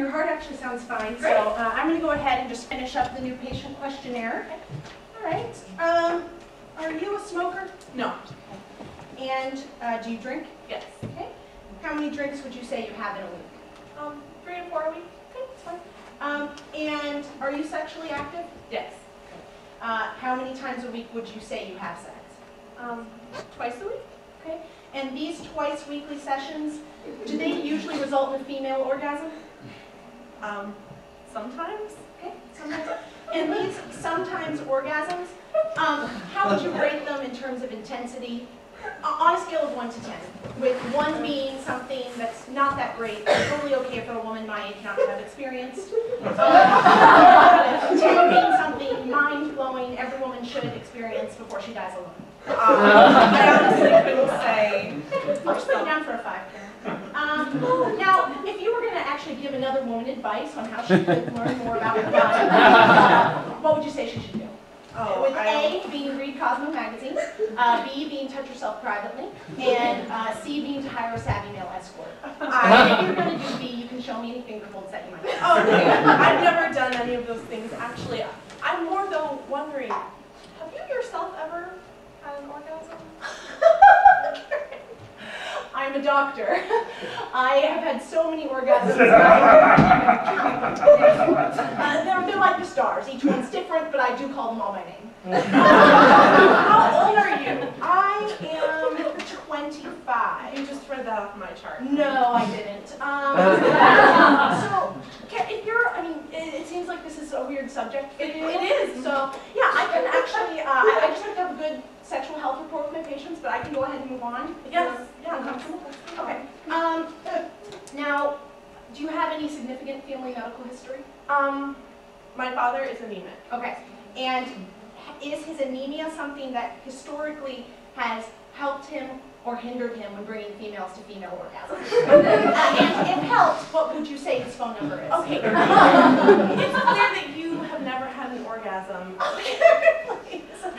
your heart actually sounds fine. Great. So I'm going to go ahead and just finish up the new patient questionnaire. All right. Are you a smoker? No. And do you drink? Yes. Okay. How many drinks would you say you have in a week? 3 to 4 a week. Okay, that's fine. And are you sexually active? Yes. How many times a week would you say you have sex? Twice a week. Okay. And these twice weekly sessions, do they usually result in a female orgasm? Sometimes. Okay. Sometimes. And these sometimes orgasms, how would you rate them in terms of intensity? On a scale of 1 to 10, with 1 being something that's not that great, totally okay for a woman my age not to have experienced. 10 being something mind-blowing every woman should experience before she dies alone. I honestly couldn't say. I'll just put you down for a 5, Karen. Now, if you were going to actually give another woman advice on how she could learn more about her body, what would you say she should do? With A, being read Cosmo magazine, B, being touch yourself privately, and C, being to hire a savvy male escort. If you're going to do B, you can show me any finger holds that you might have. Okay. I've never done any of those things. Actually, I'm more though wondering, have you yourself ever had an orgasm? I'm a doctor. I have had so many orgasms. They're like the stars. Each one's different, but I do call them all by name. How old are you? I am 25. You just read that off my chart. No, I didn't. So, if you're, I mean, it seems like this is a weird subject for you. It is. So, yeah, I can actually, I just have to have a good sexual health report with my patients, but I can go ahead and move on. Yes. Yeah. Uncomfortable? Okay. Now, do you have any significant family medical history? My father is anemic. Okay. And is his anemia something that historically has helped him or hindered him when bringing females to female orgasms? And if helped, what would you say his phone number is? Okay. It's clear that you have never had an orgasm.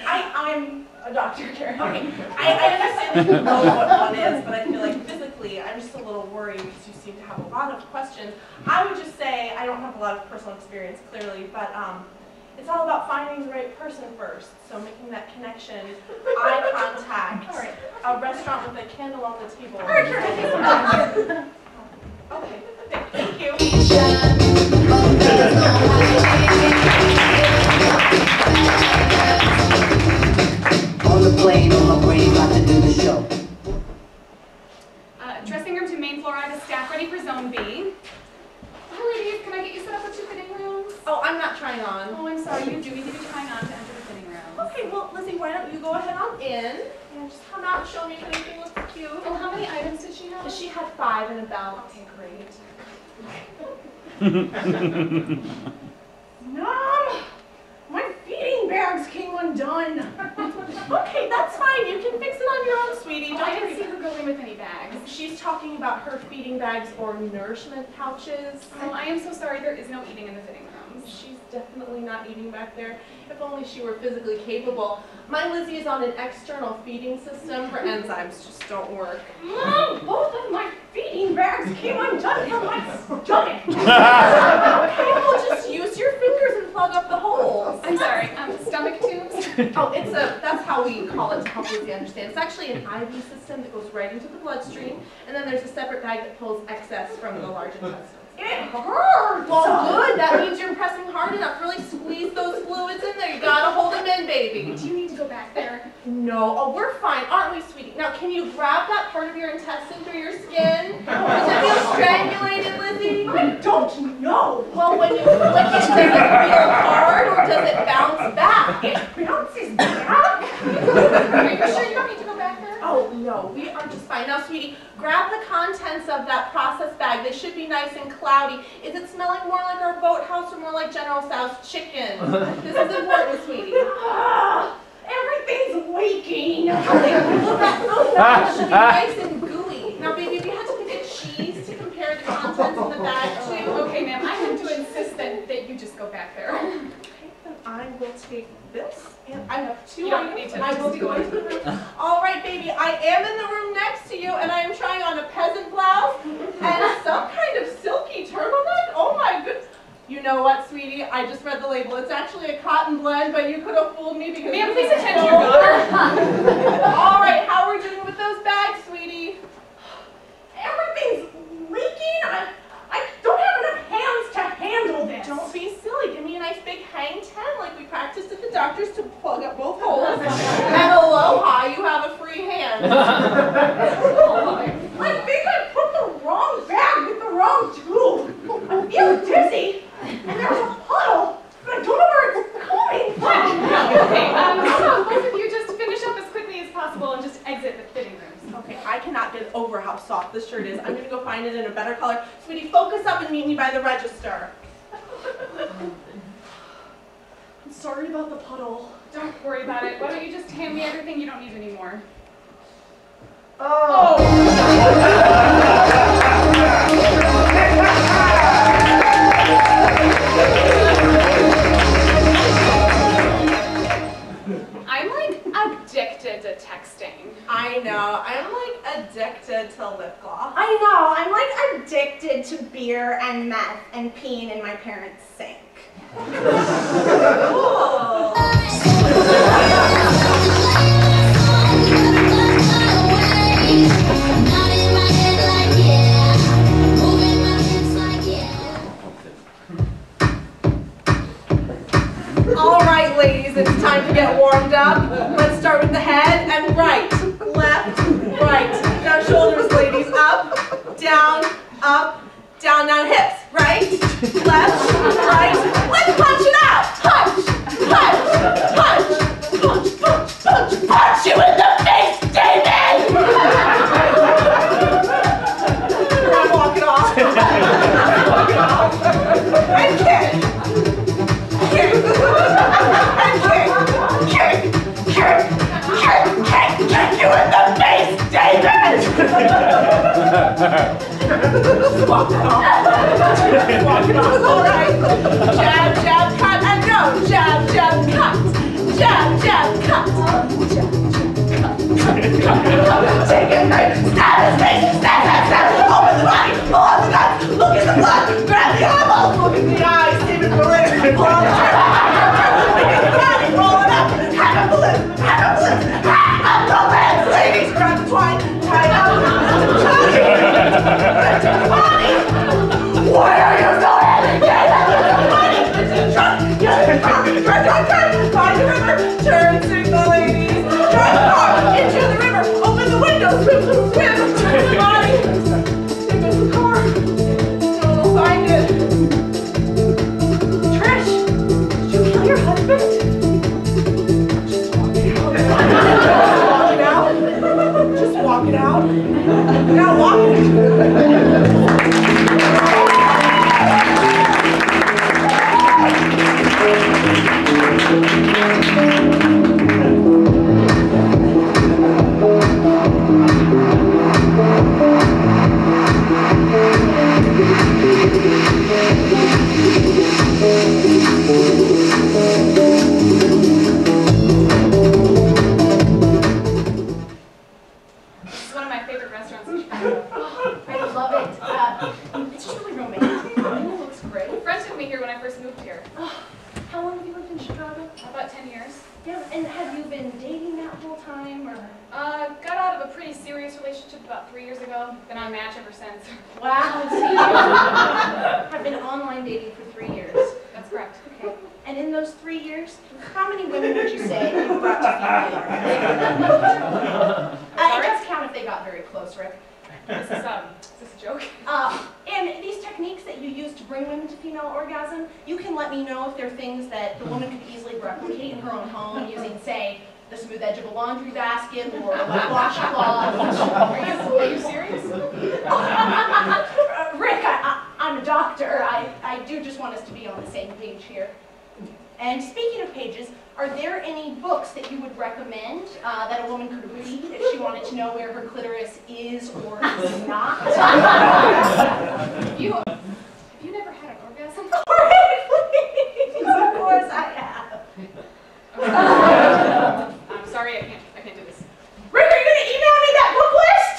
I'm a doctor, Karen. Okay. I understand that you know what one is, but I feel like physically I'm just a little worried because you seem to have a lot of questions. I would just say I don't have a lot of personal experience, clearly, but it's all about finding the right person first. So making that connection, eye contact, a restaurant with a candle on the table. All right, Karen. Okay. Thank you. On the plane, on my brain, about to do the show. Dressing room to main floor. I have a staff ready for zone B. Hi, ladies. Can I get you set up with 2 fitting rooms? Oh, I'm not trying on. Oh, I'm sorry. You do need to be trying on to enter the fitting room. Okay, well, Lizzie, why don't you go ahead on in and just come out and show me if anything looks cute. Well, how many items did she have? She had 5 in a belt. Okay, great. Mom, my feeding bags came undone. Okay, that's fine. You can fix it on your own, sweetie. Oh, I didn't see her go in with any bags. She's talking about her feeding bags or nourishment pouches. Oh, I am so sorry. There is no eating in the fitting rooms. She's definitely not eating back there. If only she were physically capable. My Lizzie is on an external feeding system. Her enzymes just don't work. Mom, both of my feeding bags came undone from my stomach. Okay, well, just use your fingers and plug up the holes. I'm sorry. Stomach tubes? Oh, that's how we call it to help Lizzie understand. It's actually an IV system that goes right into the bloodstream, and then there's a separate bag that pulls excess from the large intestines. It hurts. Well, good. That means you're pressing hard enough. Really squeeze those fluids in there. You gotta hold them in, baby. Do you need to go back there? No. Oh, we're fine, aren't we, sweetie? Now, can you grab that part of your intestine through your skin? Does it feel strangulated, Lizzie? I don't know. Well, when you flick it, does it feel hard or does it bounce back? It bounces back. Are you sure you don't need to go back there? Oh, no, we are just fine. Now, sweetie, grab the contents of that process bag. They should be nice and cloudy. Is it smelling more like our boathouse or more like General Tso's chicken? This is important, sweetie. Everything's leaking. Okay, well, that should be nice and gooey. Now, baby, we had to get cheese to compare the contents of the bag to. Okay, ma'am, I have to insist that you just go back there. Okay, then I will take this, and I have 2 You don't items. need to. I will go into the room. All right, baby, I am in the room next to you, and I am trying on a peasant blouse and some kind of silky turtleneck. Oh I just read the label. It's actually a cotton blend, but you could have fooled me because... Ma'am, please attend to your daughter. All right, how are we doing with those bags, sweetie? Everything's leaking. I don't have enough hands to handle this. Don't be silly. Give me a nice big hang 10 like we practiced at the doctor's to plug up both holes. And aloha, you have a free hand. I think I put the wrong bag with the wrong tube. I feel dizzy, and there's a puddle, but I don't know where it's coming from. Okay, both of you just finish up as quickly as possible and just exit the fitting rooms. Okay, I cannot get over how soft this shirt is. I'm going to go find it in a better color. Sweetie, focus up and meet me by the register. I'm sorry about the puddle. Don't worry about it. Why don't you just hand me everything you don't need anymore? Oh! I'm like addicted to texting. I know. I'm like addicted to lip gloss. I know, I'm like addicted to beer and meth and peeing in my parents' sink. Cool. All right, ladies, it's time to get warmed up. Let's start with the head and right, left, right. Now shoulders, ladies, up, down, hips. Right, left, right. Let's punch it out. Punch, punch, punch, punch, punch, punch, punch you in the face, David. I'm walking off. Walking off. And kick. Kick. And kick. Kick. Kick. Kick. Kick you in the face, David. Walking off. Walking off. All right. Jab, jab, cut, and go. Jab, jab, cut. Jab, jab, cut. Jab, jab, cut. Take it, right. Stab his face. Stab, stab, stab. Open the body. Pull out the guts. Look at the blood. Grab the eyeballs. Look at the eyes. Save it for later. Pull out the turn. Look at the body. Roll it up. Hack up the lips. Hack up the lips. Hack up the lips. Ladies, grab the twine. Tie it up. Lift the body. Why are you so heavy? Get out of the body. Lift the trunk. Get the trunk. Turn, turn, turn. Find the river. Turn signal, ladies. Drive the car into the river. Open the window. Swim, swim, swim. Turn the body. Take us the car. No, we'll find it. Trish, did you kill your husband? Just walk it out. Just walk it out. Now walk it out. This is one of my favorite restaurants in Chicago. I love it. It's just really romantic. It looks great. A friend took me here when I first moved here. How long have you lived in Chicago? About 10 years. Yeah, and have you been dating that whole time, or? Got out of a pretty serious relationship about 3 years ago. Been on Match ever since. Wow. I've been online dating for 3 years. That's correct. Okay. And in those 3 years, how many women would you say you brought to female? It does count if they got very close, Rick. Is this a joke? And these techniques that you use to bring women to female orgasm, you can let me know if they're things that the woman could easily replicate in her own home using, say, the smooth edge of a laundry basket or a washcloth. Are you serious? Rick, I'm a doctor. I do just want us to be on the same page here. And speaking of pages, are there any books that you would recommend that a woman could read if she wanted to know where her clitoris is or is not? Have you never had an orgasm? Of course I have. I'm sorry, I can't do this. Rick, are you going to email me that book list?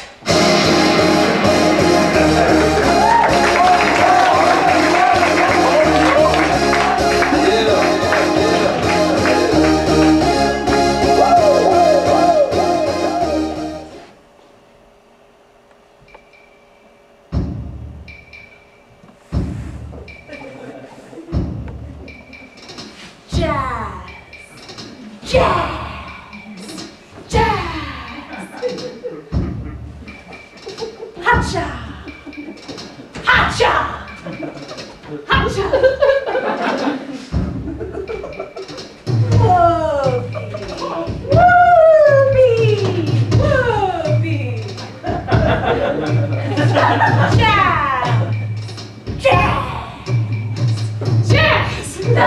Seasons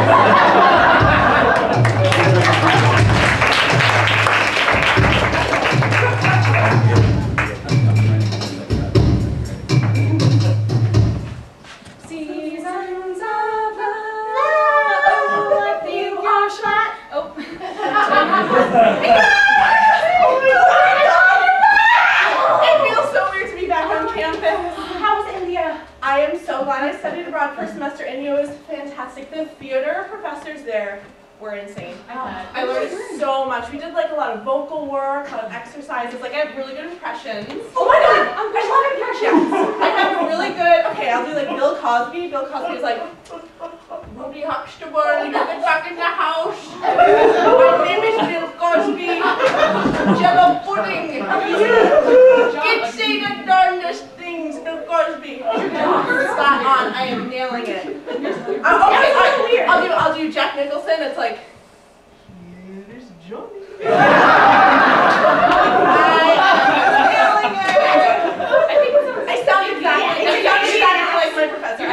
of love. Oh, I think you're shot. Oh. It feels so weird to be back on campus. How was India? I am so glad I studied abroad for a semester. India was fantastic. The theater professors there were insane. I learned so much. We did like a lot of vocal work, a lot of exercises. Like I have really good impressions. Oh my God, I love impressions. I have a really good, okay, I'll do like Bill Cosby. Bill Cosby is like, Rudy Huxtable, get back in the house. My name is Bill Cosby. Jello pudding. Get say the darndest things, Bill Cosby. Spot on, I am nailing it. Okay, I'll do Jack Nicholson. It's like, here is Johnny. I am nailing it. I sound exactly like my professor.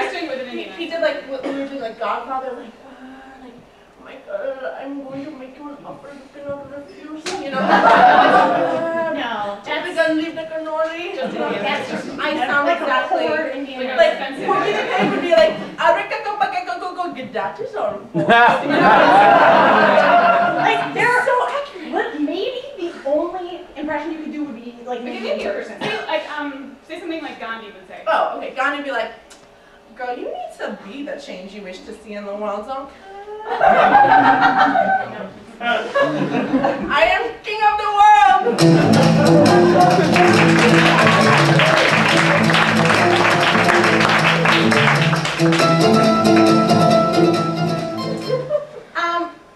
He did like what we were doing, like Godfather, like oh my God, I'm going to make you an offer you cannot refuse, you know. No, We're gonna leave the cannoli. I sound like exactly a poor Indian. like Porky the Pig would be like, that is all. Like they're so accurate. But maybe the only impression you could do would be like maybe yours. Say something like Gandhi would say. Oh, okay. Gandhi would be like, girl, you need to be the change you wish to see in the world, okay? I am king of the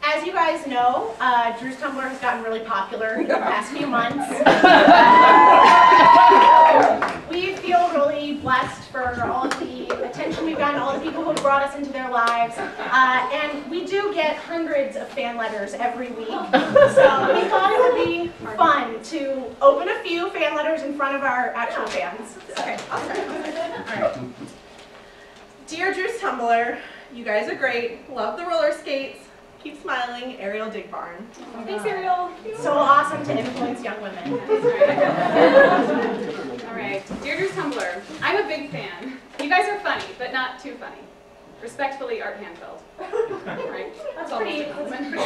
As you guys know, Drew's Tumbler has gotten really popular in the past few months. We feel really blessed for all of the attention we've gotten, all the people who have brought us into their lives, and we do get hundreds of fan letters every week. So we thought it would be fun to open a few fan letters in front of our actual fans. Okay, I'll try. All right. Dear Drew's Tumbler, you guys are great. Love the roller skates. Keep smiling, Ariel Digbarn. Thanks, Ariel. So awesome to influence young women. All right, dear Drew's Tumbler, I'm a big fan. You guys are funny, but not too funny. Respectfully, Art Handfeld. Right? That's all pretty. women.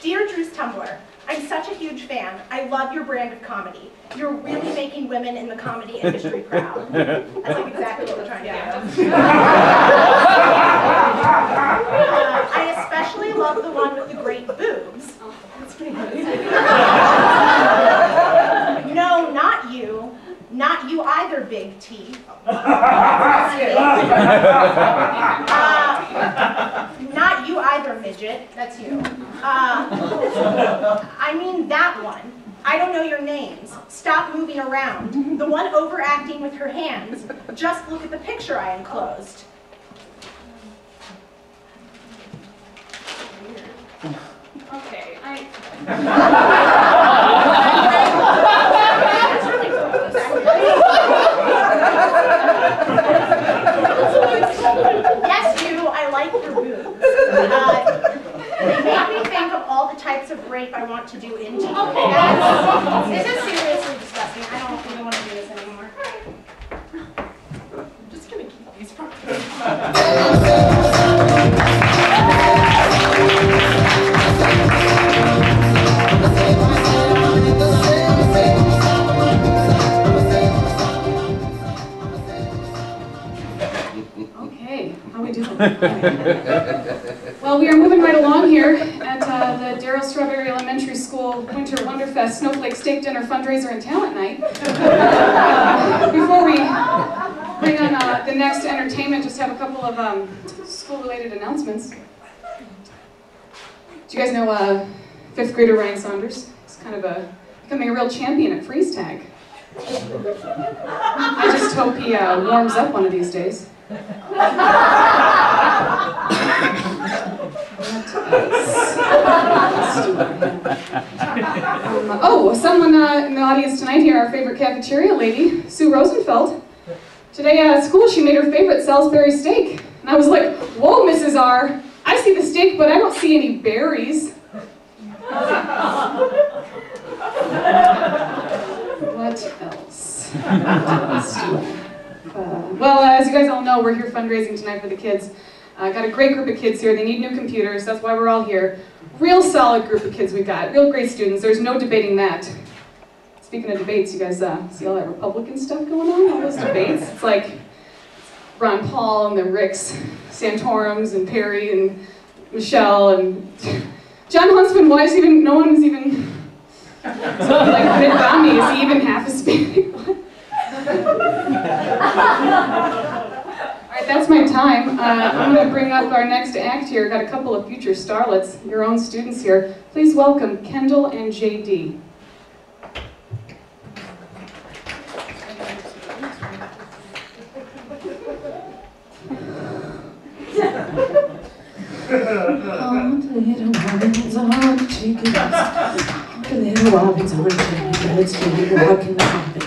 Dear Drew's Tumbler, I'm such a huge fan. I love your brand of comedy. You're really making women in the comedy industry proud. That's like exactly what we're trying to do. I especially love the one with the great boobs. Oh, that's pretty good. No, not you. Not you either, Big T. Not you either, midget. That's you. I mean that one. I don't know your names. Stop moving around. The one overacting with her hands. Just look at the picture I enclosed. Okay, That's really gross. Yes, you. I like your boobs. They make me think of all the types of rape I want to do into you. This is seriously disgusting. I don't even want to do this anymore. I'm just gonna keep these from okay, how we doing? Well, we are moving right along here at the Darrell Strawberry Elementary School Winter Wonderfest Snowflake Steak Dinner Fundraiser and Talent Night. Before we bring on the next entertainment, just have a couple of school-related announcements. Do you guys know 5th grader Ryan Saunders? He's kind of becoming a real champion at freeze tag. I just hope he warms up one of these days. Someone in the audience tonight here, our favorite cafeteria lady, Sue Rosenfeld. Today at school, she made her favorite Salisbury steak. And I was like, whoa, Mrs. R, I see the steak, but I don't see any berries. What else? Well, as you guys all know, we're here fundraising tonight for the kids. Got a great group of kids here. They need new computers. That's why we're all here. Real solid group of kids we got. Real great students. There's no debating that. Speaking of debates, you guys see all that Republican stuff going on? All those debates? It's like Ron Paul and the Ricks, Santorums and Perry and Michelle and John Huntsman. Why is even, no one is even, like Mitt Romney, is he even half Hispanic? Alright, that's my time. I'm going to bring up our next act here. Got a couple of future starlets, your own students here. Please welcome Kendall and JD. All the little robins are chickens. All the little robins are chickens. Keep walking the robin.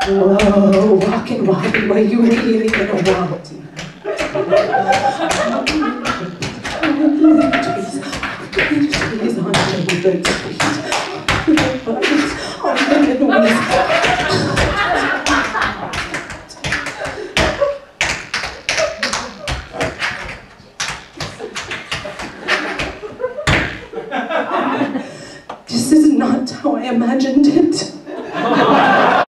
Whoa, walking robin, where you really gonna walk to? Trees on the street. This is not how I imagined it.